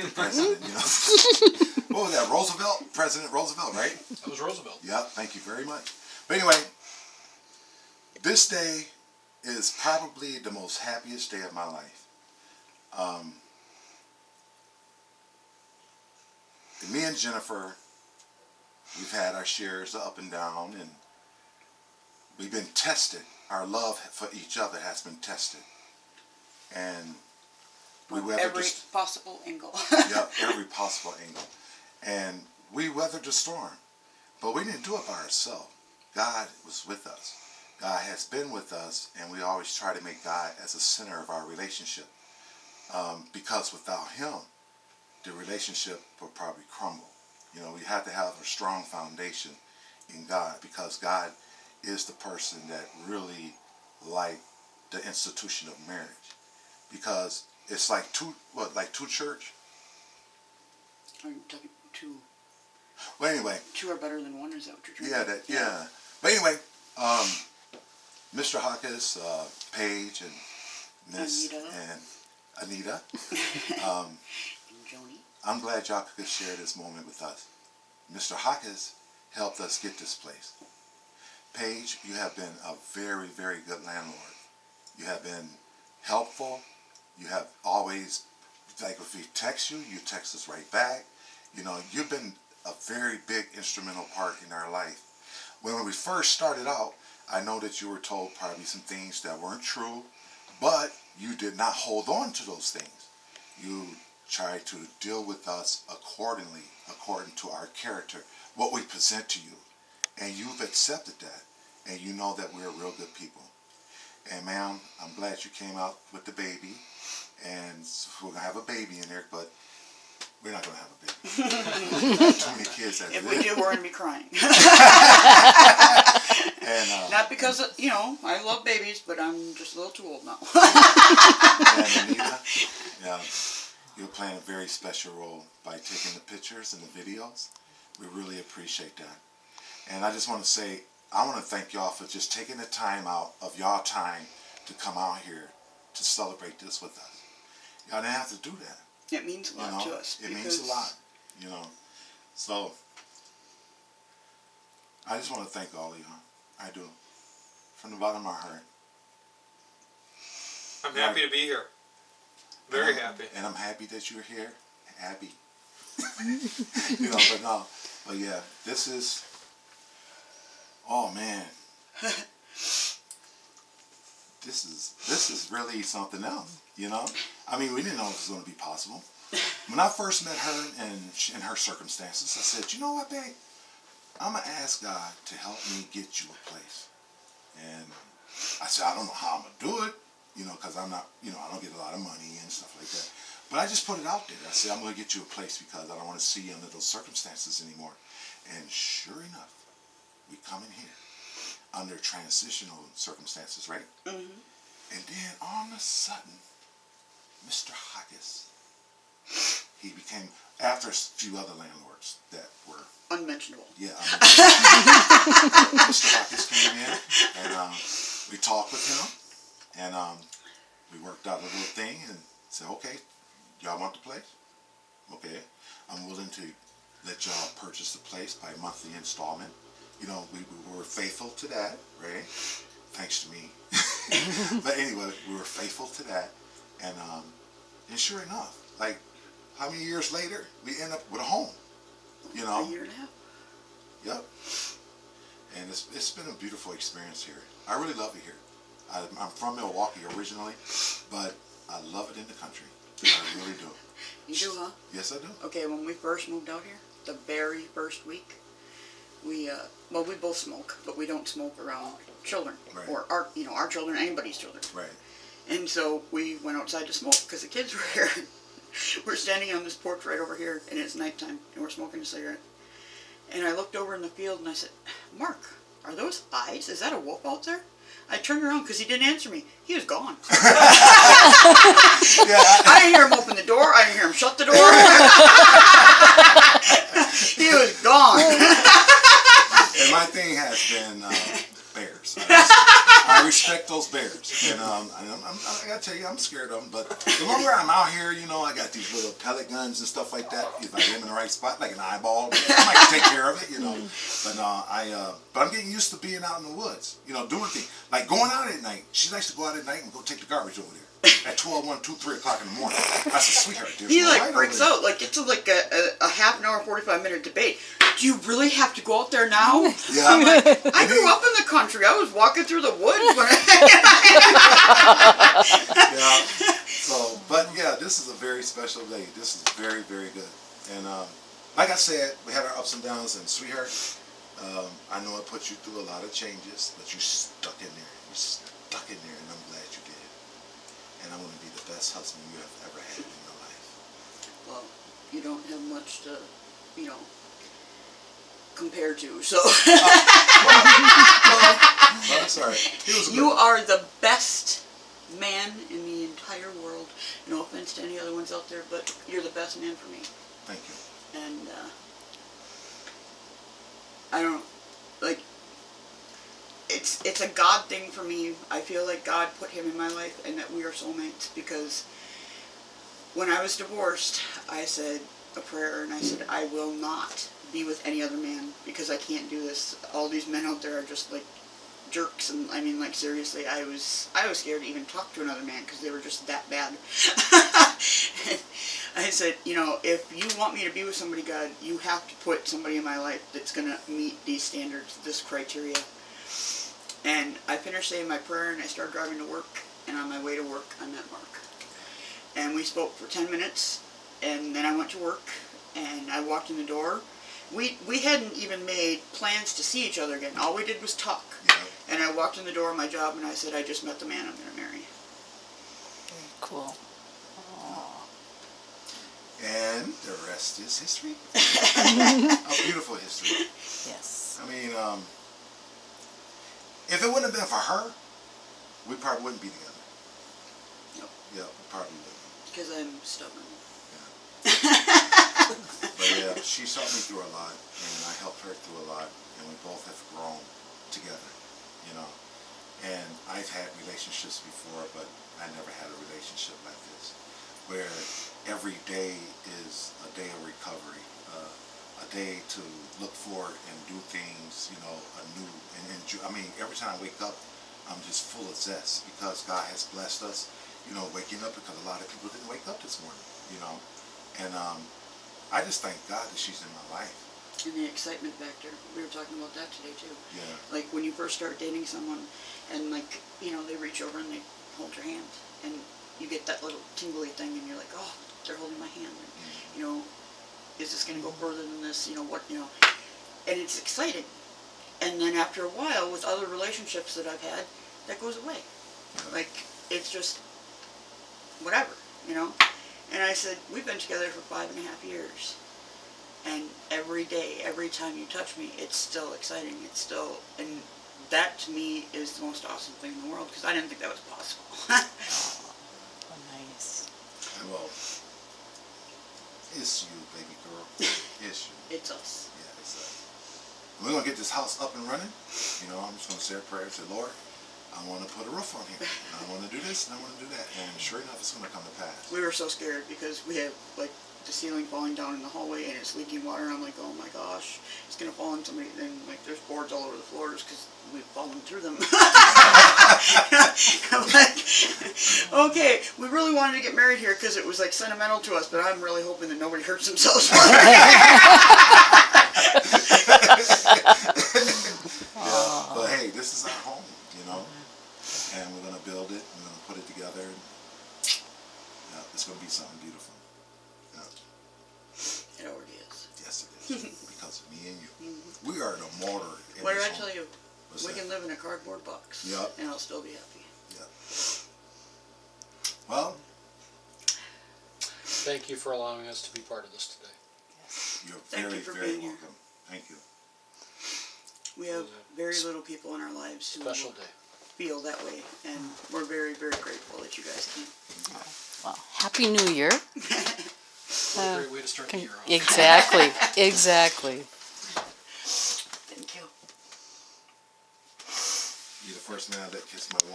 president, What was that, Roosevelt? President Roosevelt, right? That was Roosevelt. Yep, thank you very much. But anyway, this day is probably the most happiest day of my life. Me and Jennifer, we've had our shares up and down, and we've been tested. Our love for each other has been tested. And we weathered every possible angle. Yep, every possible angle. And we weathered the storm. But we didn't do it by ourselves. God was with us. God has been with us, and we always try to make God as the center of our relationship. Because without Him, the relationship will probably crumble. We have to have a strong foundation in God, because God is the person that really liked the institution of marriage. Because it's like two church? Are you talking two? Well, anyway. Two are better than one, is that what you're trying to say? Yeah. But anyway, Mr. Hawkins, Paige, and Miss Anita. And Joni. I'm glad y'all could share this moment with us. Mr. Hawkins helped us get this place. Paige, you have been a very, very good landlord. You have been helpful. You have always, like if we text you, you text us right back. You've been a very big instrumental part in our life. When we first started out, I know that you were told probably some things that weren't true, but you did not hold on to those things. You tried to deal with us accordingly, according to our character, what we present to you. And you've accepted that, and you know that we're real good people. And ma'am, I'm glad you came out with the baby, and we're going to have a baby in there, but we're not going to have a baby. Too many kids. If we do, we're going to be crying. And, not because, I love babies, but I'm just a little too old now. And Anita, you're playing a very special role by taking the pictures and the videos. We really appreciate that. And I just want to say, I want to thank y'all for just taking the time out of y'all time to come out here to celebrate this with us. Y'all didn't have to do that. It means a lot to us. It means a lot, So, I just want to thank all of y'all. I do. From the bottom of my heart. I'm happy to be here. Very happy. And I'm happy that you're here. Happy. But yeah, this is, oh man. This is really something else, I mean, we didn't know it was going to be possible. When I first met her and her circumstances, I said, you know what, babe? I'm going to ask God to help me get you a place. And I said, I don't know how I'm going to do it, because I'm not, I don't get a lot of money and stuff like that. But I just put it out there. I said, I'm going to get you a place because I don't want to see you under those circumstances anymore. And sure enough, we come in here under transitional circumstances, right? Mm-hmm. And then all of a sudden, Mr. Hawkins, he became, after a few other landlords that were unmentionable. Yeah. Mr. Hawkins came in, and we talked with him, and we worked out a little thing, and said, okay, y'all want the place? Okay, I'm willing to let y'all purchase the place by monthly installment. We were faithful to that, right? Thanks to me. But anyway, we were faithful to that, and sure enough, like, how many years later, we end up with a home, A year and a half. Yep. And it's been a beautiful experience here. I really love it here. I'm from Milwaukee originally, but I love it in the country. I really do. You do, huh? Yes, I do. Okay, when we first moved out here, the very first week, we both smoke, but we don't smoke around children. Right. Or our children, anybody's children. Right. And so we went outside to smoke because the kids were here. We're standing on this porch right over here, and it's nighttime, and we're smoking a cigarette. And I looked over in the field, and I said, Mark, are those eyes? Is that a wolf out there? I turned around because he didn't answer me. He was gone. I didn't hear him open the door. I didn't hear him shut the door. He was gone. And my thing has been bears. I respect those bears. And I gotta tell you, I'm scared of them. But the longer I'm out here, you know, I got these little pellet guns and stuff like that. If I get them in the right spot, like an eyeball, I might take care of it, you know. But but I'm getting used to being out in the woods, you know, doing things like going out at night. She likes to go out at night and go take the garbage over there at 12, 1, 2, 3 o'clock in the morning. I said, sweetheart, there's He no like light freaks over there. out, like it's like a half an hour, 45-minute debate. Do you really have to go out there now? Yeah. I'm like, I grew up in the country. I was walking through the woods when Yeah. So, but yeah, this is a very special day. This is very, very good. And like I said, we had our ups and downs. And sweetheart, I know it put you through a lot of changes, but you stuck in there. You stuck in there, and I'm glad you did. And I'm going to be the best husband you have ever had in your life. Well, you don't have much to, you know, compare to. So Well, that's all right. He was a you good- are the best man in the entire world. No offense to any other ones out there, but you're the best man for me. Thank you. And I don't like. It's a God thing for me. I feel like God put him in my life, and that we are soulmates. Because when I was divorced, I said a prayer, and I said, I will not be with any other man because I can't do this. All these men out there are just like jerks, and I mean, like, seriously, I was scared to even talk to another man because they were just that bad. I said, you know, if you want me to be with somebody, God, you have to put somebody in my life that's going to meet these standards, this criteria. And I finished saying my prayer, and I started driving to work, and on my way to work, I met Mark. And we spoke for 10 minutes, and then I went to work, and I walked in the door. We hadn't even made plans to see each other again. All we did was talk. Yeah. And I walked in the door of my job, and I said, I just met the man I'm going to marry. Very cool. And the rest is history. A beautiful history. Yes. I mean, if it wouldn't have been for her, we probably wouldn't be together. Nope. Yeah, we probably wouldn't. Because I'm stubborn. But yeah, she helped me through a lot, and I helped her through a lot, and we both have grown together, you know. And I've had relationships before, but I never had a relationship like this, where every day is a day of recovery, a day to look forward and do things, you know, anew. And enjoy. I mean, every time I wake up, I'm just full of zest because God has blessed us, you know, waking up, because a lot of people didn't wake up this morning, you know. And I just thank God that she's in my life. And the excitement factor. We were talking about that today, too. Yeah. Like, when you first start dating someone, and, like, you know, they reach over and they hold your hand, and you get that little tingly thing, and you're like, oh, they're holding my hand. And, you know, is this going to go further than this? You know, what, you know. And it's exciting. And then after a while, with other relationships that I've had, that goes away. Like, it's just whatever, you know. And I said, we've been together for 5.5 years. And every day, every time you touch me, it's still exciting. It's still, and that to me is the most awesome thing in the world, because I didn't think that was possible. Oh, nice. Well, it's you, baby girl. It's you. It's us. Yeah, it's us. We're going to get this house up and running. You know, I'm just going to say a prayer and say, Lord, I want to put a roof on here. I want to do this and I want to do that. And sure enough, it's going to come to pass. We were so scared because we have, like, the ceiling falling down in the hallway and it's leaking water. I'm like, oh my gosh, it's going to fall on somebody. Then, like, there's boards all over the floors because we've fallen through them. I'm like, okay, we really wanted to get married here because it was, like, sentimental to us, but I'm really hoping that nobody hurts themselves. Yeah, but hey, this is our home, you know, and we're going to build it, we're going to put it together, and yeah, it's going to be something beautiful. Yeah. It already is. Yes, it is, because of me and you. We are the mortar in What did this I tell home. you? What's We that? can live in a cardboard box, Yep. and I'll still be happy. Yeah. Well, Thank you for allowing us to be part of this today. you're Thank very, you for very being here. welcome. Thank you. We have very little people in our lives who Special day. feel that way, and we're very, very grateful that you guys came. Well, Happy New Year. What a great way to start the year off. Exactly. Exactly. Thank you. You're the first man that kissed my wife.